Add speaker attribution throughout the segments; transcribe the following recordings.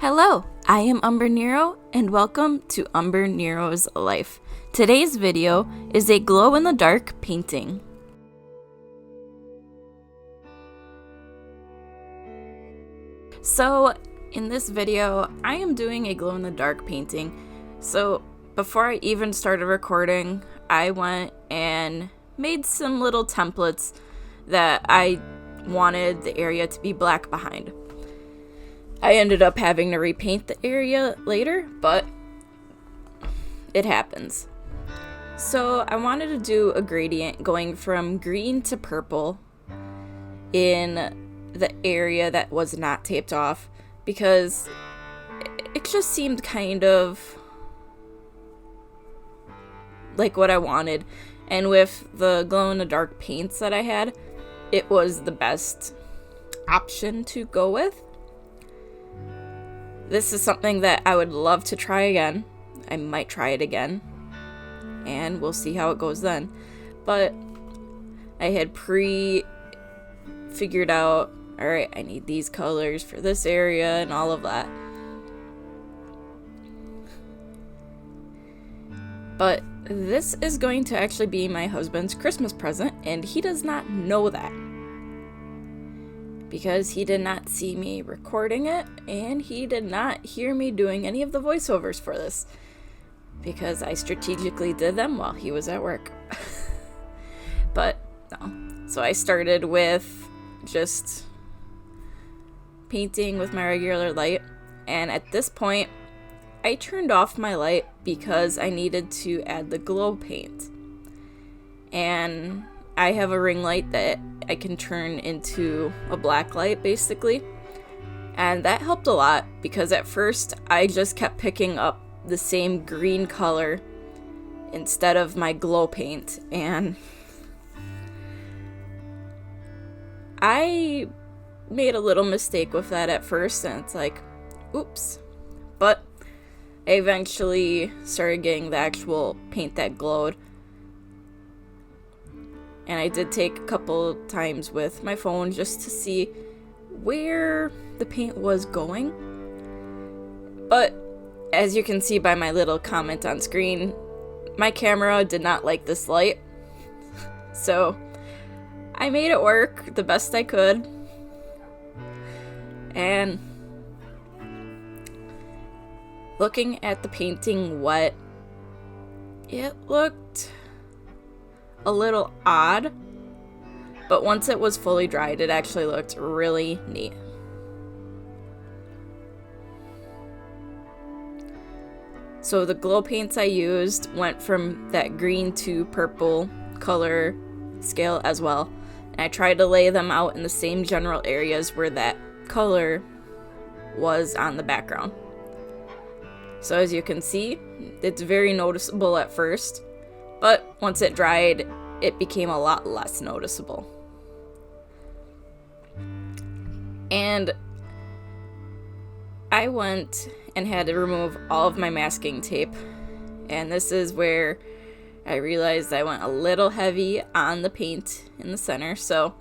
Speaker 1: Hello, I am Umbrenero, and welcome to Umbrenero's Life. Today's video is a glow-in-the-dark painting. So, in this video, I am doing a glow-in-the-dark painting. So, before I even started recording, I went and made some little templates that I wanted the area to be black behind. I ended up having to repaint the area later, but it happens. So I wanted to do a gradient going from green to purple in the area that was not taped off because it just seemed kind of like what I wanted. And with the glow-in-the-dark paints that I had, it was the best option to go with. This is something that I would love to try again. I might try it again, and we'll see how it goes then. But I had figured out, alright, I need these colors for this area and all of that. But this is going to actually be my husband's Christmas present, and he does not know that. Because he did not see me recording it, and he did not hear me doing any of the voiceovers for this. Because I strategically did them while he was at work. But, no. So I started with just painting with my regular light, and at this point, I turned off my light because I needed to add the glow paint. And I have a ring light that I can turn into a black light, basically. And that helped a lot, because at first I just kept picking up the same green color instead of my glow paint. And I made a little mistake with that at first, and it's like, oops. But I eventually started getting the actual paint that glowed. And I did take a couple times with my phone just to see where the paint was going. But as you can see by my little comment on screen, my camera did not like this light. So I made it work the best I could. And looking at the painting wet, it looked a little odd, but once it was fully dried, it actually looked really neat. So the glow paints I used went from that green to purple color scale as well, and I tried to lay them out in the same general areas where that color was on the background. So as you can see, it's very noticeable at first, but once it dried, it became a lot less noticeable. And I went and had to remove all of my masking tape. And this is where I realized I went a little heavy on the paint in the center. So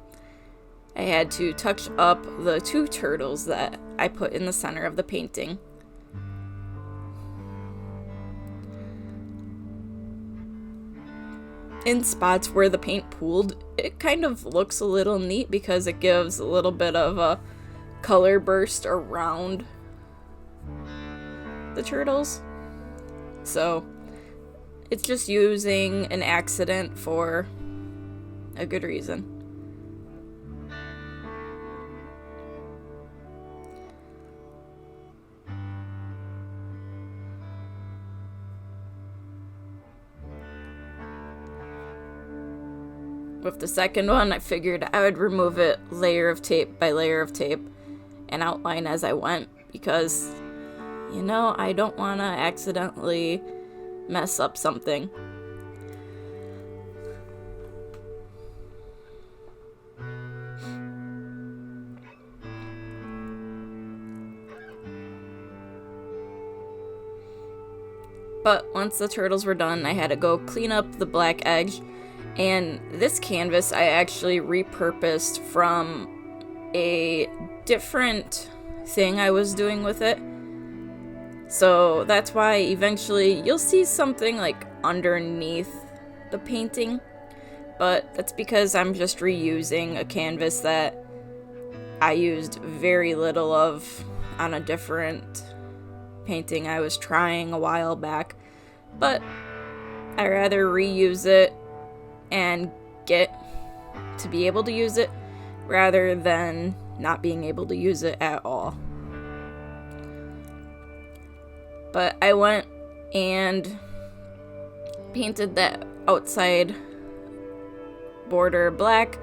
Speaker 1: I had to touch up the two turtles that I put in the center of the painting. In spots where the paint pooled, it kind of looks a little neat because it gives a little bit of a color burst around the turtles. So it's just using an accident for a good reason. With the second one, I figured I would remove it layer of tape by layer of tape and outline as I went because, you know, I don't want to accidentally mess up something. But once the turtles were done, I had to go clean up the black edge. And this canvas I actually repurposed from a different thing I was doing with it. So that's why eventually you'll see something like underneath the painting, but that's because I'm just reusing a canvas that I used very little of on a different painting I was trying a while back. But I rather reuse it and get to be able to use it rather than not being able to use it at all. But I went and painted that outside border black.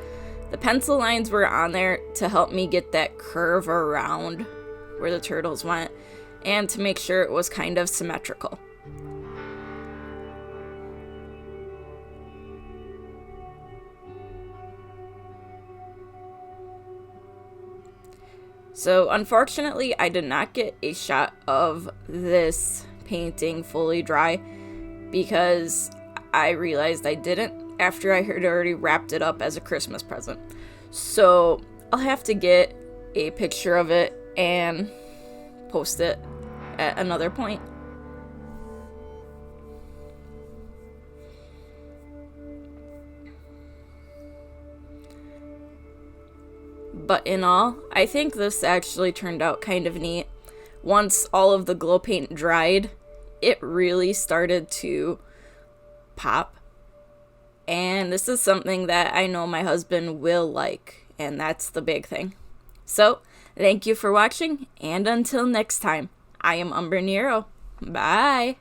Speaker 1: The pencil lines were on there to help me get that curve around where the turtles went and to make sure it was kind of symmetrical. So unfortunately, I did not get a shot of this painting fully dry because I realized I didn't after I had already wrapped it up as a Christmas present. So I'll have to get a picture of it and post it at another point. But in all, I think this actually turned out kind of neat. Once all of the glow paint dried, it really started to pop. And this is something that I know my husband will like, and that's the big thing. So, thank you for watching, and until next time, I am Umbrenero. Bye!